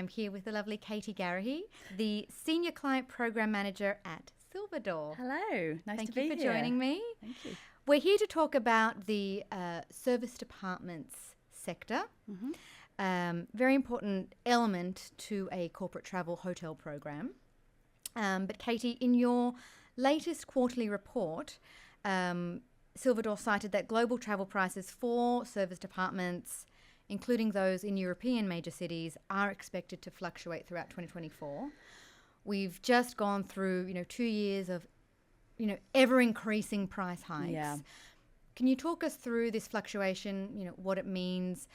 I'm here with the lovely Katie Garrahy, the Senior Client Program Manager at SilverDoor. Hello, nice to be here. Thank you for joining me. Thank you. We're here to talk about the service departments sector. Very important element to a corporate travel hotel program. But Katie, in your latest quarterly report, SilverDoor cited that global travel prices for service departments, including those in European major cities, are expected to fluctuate throughout 2024. We've just gone through, 2 years of, ever increasing price hikes. Yeah. Can you talk us through this fluctuation, what it means,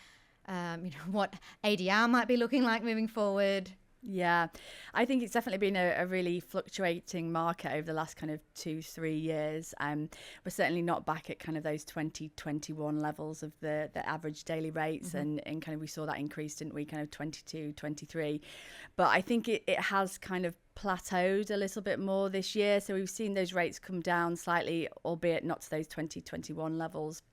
what ADR might be looking like moving forward? Yeah, I think it's definitely been a really fluctuating market over the last kind of 2-3 years. We're certainly not back at kind of those 2021 levels of the average daily rates, and kind of we saw that increase, didn't we, kind of 22, 23. But I think it has kind of plateaued a little bit more this year. So we've seen those rates come down slightly, albeit not to those 2021 levels.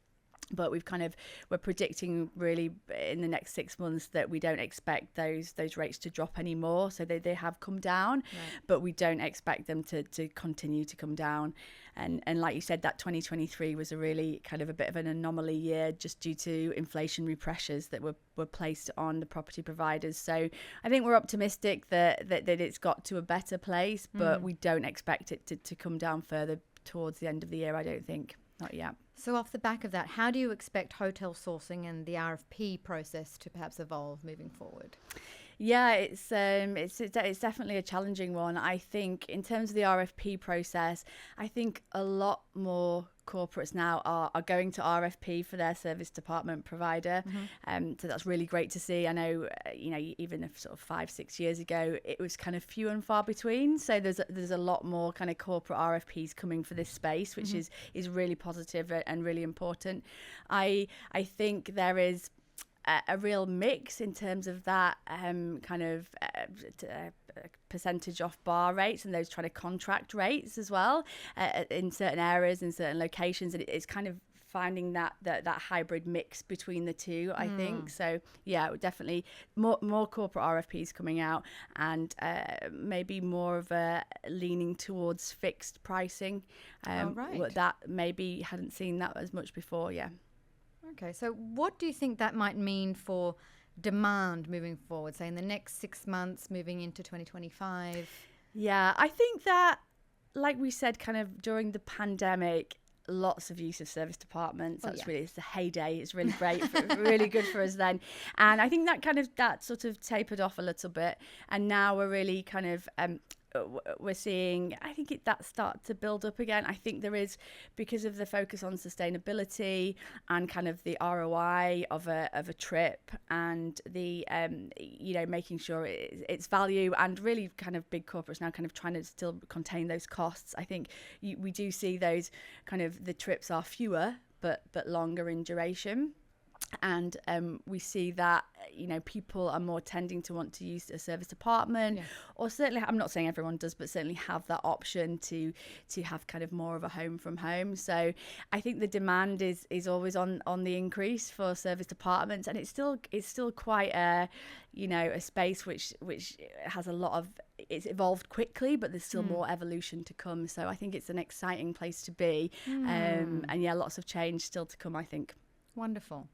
But we're predicting really in the next 6 months that we don't expect those rates to drop anymore. So they have come down, right, but we don't expect them to continue to come down. And like you said, that 2023 was a really kind of a bit of an anomaly year just due to inflationary pressures that were placed on the property providers. So I think we're optimistic that it's got to a better place, but we don't expect it to come down further towards the end of the year, I don't think. Not yet. So off the back of that, how do you expect hotel sourcing and the RFP process to perhaps evolve moving forward? Yeah, it's definitely a challenging one. I think in terms of the RFP process, I think a lot more corporates now are going to RFP for their service department provider. So that's really great to see. I know, even if sort of 5-6 years ago, it was kind of few and far between. So there's a lot more kind of corporate RFPs coming for this space, which is really positive and really important. I think there is a real mix in terms of that percentage off bar rates and those trying to contract rates as well in certain areas, in certain locations, and it's kind of finding that hybrid mix between the two, I think. So yeah, definitely more corporate RFPs coming out, and maybe more of a leaning towards fixed pricing. Right. That maybe hadn't seen that as much before. Yeah. Okay, so what do you think that might mean for demand moving forward, say in the next 6 months, moving into 2025? Yeah, I think that, like we said, kind of during the pandemic, lots of use of service departments. It's the heyday. It's really great, really good for us then. And I think that sort of tapered off a little bit. And now we're really kind of we're seeing, I think that start to build up again. I think there is, because of the focus on sustainability and kind of the ROI of a trip, and the making sure it's value, and really kind of big corporates now kind of trying to still contain those costs. I think we do see those kind of, the trips are fewer but longer in duration. And we see that, people are more tending to want to use a service department, or certainly, I'm not saying everyone does, but certainly have that option to have kind of more of a home from home. So I think the demand is always on the increase for service departments, and it's still quite a space which has a lot of, it's evolved quickly, but there's still more evolution to come. So I think it's an exciting place to be, and lots of change still to come, I think. Wonderful.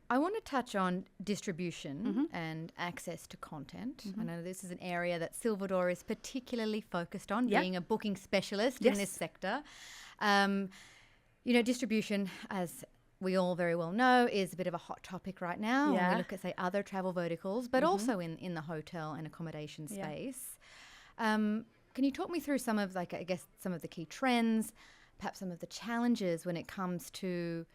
I want to touch on distribution and access to content. I know this is an area that SilverDoor is particularly focused on, being a booking specialist in this sector. Distribution, as we all very well know, is a bit of a hot topic right now when we look at, say, other travel verticals, but also in the hotel and accommodation space. Can you talk me through some of, some of the key trends, perhaps some of the challenges when it comes to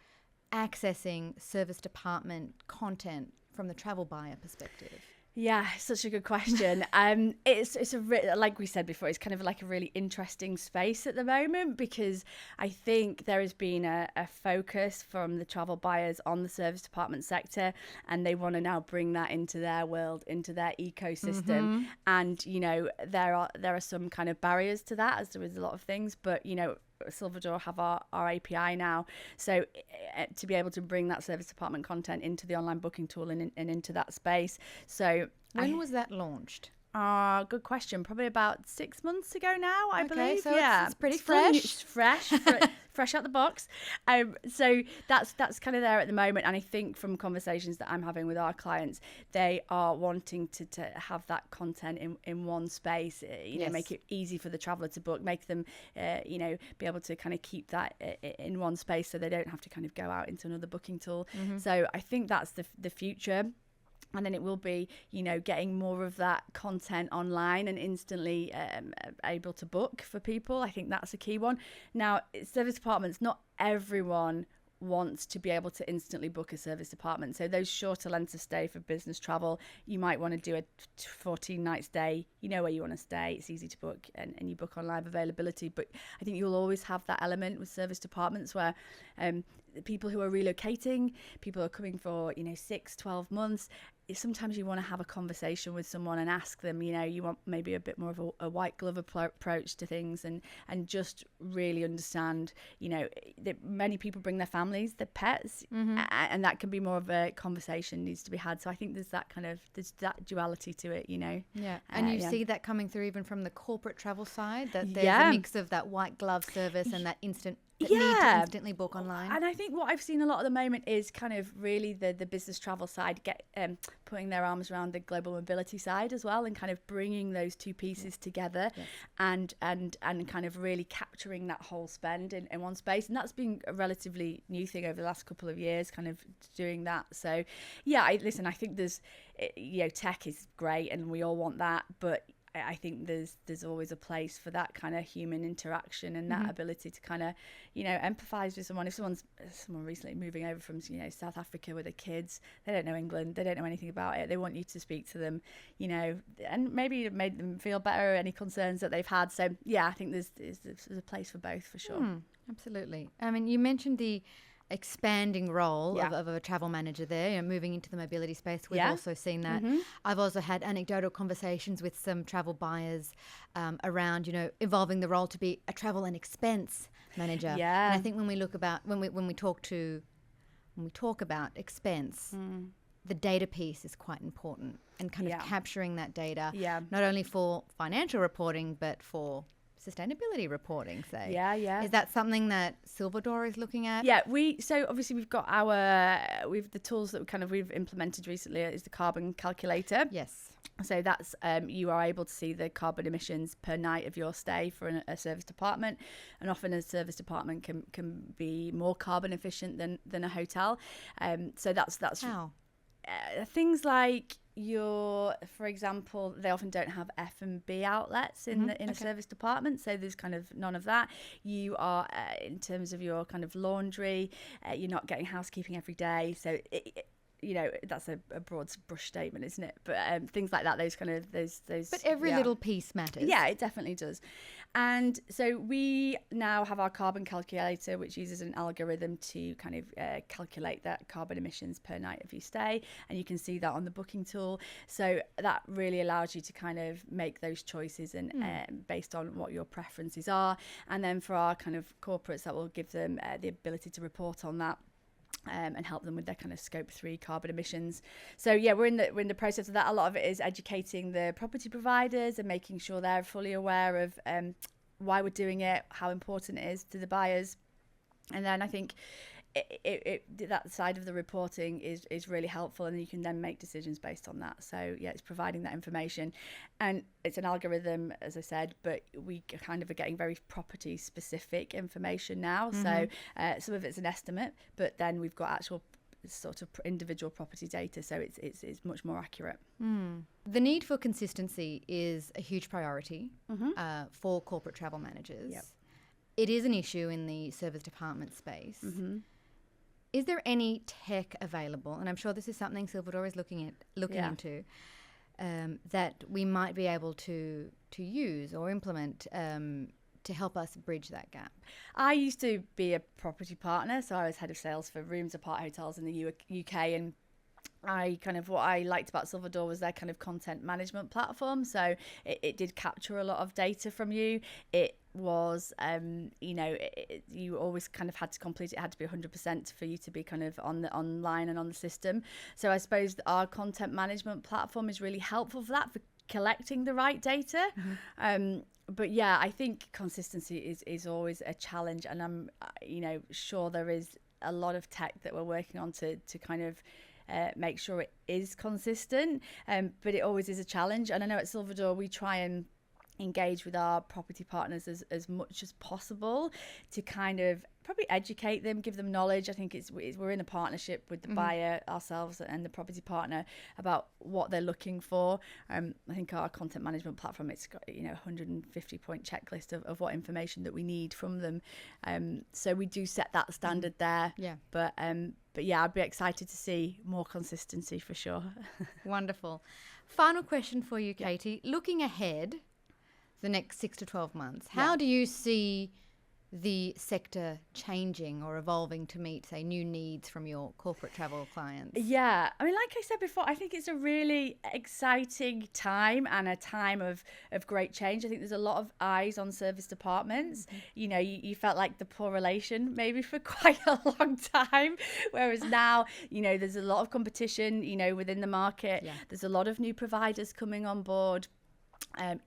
accessing service department content from the travel buyer perspective? Yeah, such a good question. It's like we said before, it's kind of like a really interesting space at the moment, because I think there has been a focus from the travel buyers on the service department sector, and they want to now bring that into their world, into their ecosystem. And there are some kind of barriers to that, as there is a lot of things, but SilverDoor have our API now, so to be able to bring that service department content into the online booking tool and into that space. So When was that launched? Good question. Probably about 6 months ago now, I believe. So it's pretty fresh. fresh. It's fresh, fresh out the box. So that's kind of there at the moment. And I think from conversations that I'm having with our clients, they are wanting to have that content in one space. Make it easy for the traveller to book, make them, be able to kind of keep that in one space, so they don't have to kind of go out into another booking tool. So I think that's the future. And then it will be, getting more of that content online and instantly able to book for people. I think that's a key one. Now, service departments, not everyone wants to be able to instantly book a service department. So those shorter lengths of stay for business travel, you might want to do a 14-night stay. You know where you want to stay. It's easy to book and you book on live availability. But I think you'll always have that element with service departments where people who are relocating, people who are coming for, 6, 12 months, sometimes you want to have a conversation with someone and ask them, you want maybe a bit more of a white glove approach to things and just really understand, that many people bring their families, their pets, and that can be more of a conversation needs to be had. So I think there's that duality to it, Yeah. And you see that coming through even from the corporate travel side, that there's a mix of that white glove service and that instant need to instantly book online. And I think what I've seen a lot at the moment is kind of really the business travel side putting their arms around the global mobility side as well, and kind of bringing those two pieces together and kind of really capturing that whole spend in one space. And that's been a relatively new thing over the last couple of years, kind of doing that. So I think there's tech is great and we all want that, but I think there's always a place for that kind of human interaction and that ability to kind of, empathize with someone. If someone recently moving over from, South Africa with their kids, they don't know England, they don't know anything about it. They want you to speak to them, and maybe it made them feel better, any concerns that they've had. So, I think there's a place for both for sure. Absolutely. I mean, you mentioned the expanding role of a travel manager there, moving into the mobility space. We've also seen that. I've also had anecdotal conversations with some travel buyers around, evolving the role to be a travel and expense manager. And I think when we talk about expense, the data piece is quite important, and kind of capturing that data, not only for financial reporting, but for sustainability reporting, say. Is that something that SilverDoor is looking at? So obviously we've got the tools that we've implemented recently is the carbon calculator. Yes. So that's you are able to see the carbon emissions per night of your stay for a service department, and often a service department can be more carbon efficient than a hotel. So that's how things like for example, they often don't have F&B outlets in a service department, so there's kind of none of that. You are in terms of your kind of laundry, you're not getting housekeeping every day, so that's a broad brush statement, isn't it? But things like that, those but every little piece matters. It definitely does. And so we now have our carbon calculator, which uses an algorithm to kind of calculate that carbon emissions per night of your stay. And you can see that on the booking tool. So that really allows you to kind of make those choices and based on what your preferences are. And then for our kind of corporates, that will give them the ability to report on that. And help them with their kind of scope 3 carbon emissions. So we're in the process of that. A lot of it is educating the property providers and making sure they're fully aware of why we're doing it, how important it is to the buyers. And then I think that side of the reporting is really helpful, and you can then make decisions based on that. So it's providing that information, and it's an algorithm, as I said, but we kind of are getting very property specific information now. So some of it's an estimate, but then we've got actual sort of individual property data, so it's much more accurate. The need for consistency is a huge priority for corporate travel managers. It is an issue in the service department space. Is there any tech available, and I'm sure this is something SilverDoor is looking into, that we might be able to use or implement to help us bridge that gap? I used to be a property partner, so I was head of sales for rooms apart hotels in the UK, and what I liked about SilverDoor was their kind of content management platform. So it did capture a lot of data from you. It was, you always kind of had to complete it. It had to be 100% for you to be kind of online and on the system. So I suppose our content management platform is really helpful for that, for collecting the right data. But yeah, I think consistency is always a challenge, and I'm sure there is a lot of tech that we're working on to kind of make sure it is consistent, but it always is a challenge. And I know at SilverDoor we try and engage with our property partners as much as possible to kind of probably educate them, give them knowledge. I think we're in a partnership with the buyer, ourselves, and the property partner about what they're looking for. I think our content management platform, it's got 150-point checklist of what information that we need from them. So we do set that standard there. Yeah. But yeah, I'd be excited to see more consistency for sure. Wonderful. Final question for you, Katie. Looking ahead, the next 6 to 12 months, how do you see the sector changing or evolving to meet, say, new needs from your corporate travel clients? Yeah, I mean, like I said before, I think it's a really exciting time and a time of great change. I think there's a lot of eyes on service departments. You felt like the poor relation maybe for quite a long time, whereas now, there's a lot of competition, within the market. There's a lot of new providers coming on board.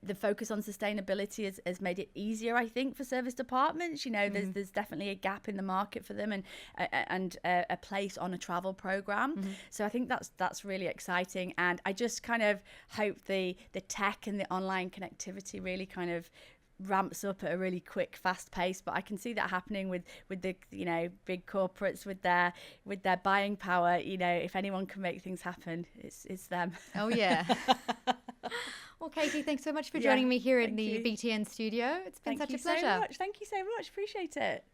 The focus on sustainability has made it easier, I think, for service departments. There's definitely a gap in the market for them, and a place on a travel program. So I think that's really exciting, and I just kind of hope the tech and the online connectivity really kind of ramps up at a really quick, fast pace. But I can see that happening with the big corporates with their buying power. If anyone can make things happen, it's them. Oh yeah. Well, Katie, thanks so much for joining me here in the BTN studio. It's been such a pleasure. Thank you so much. Appreciate it.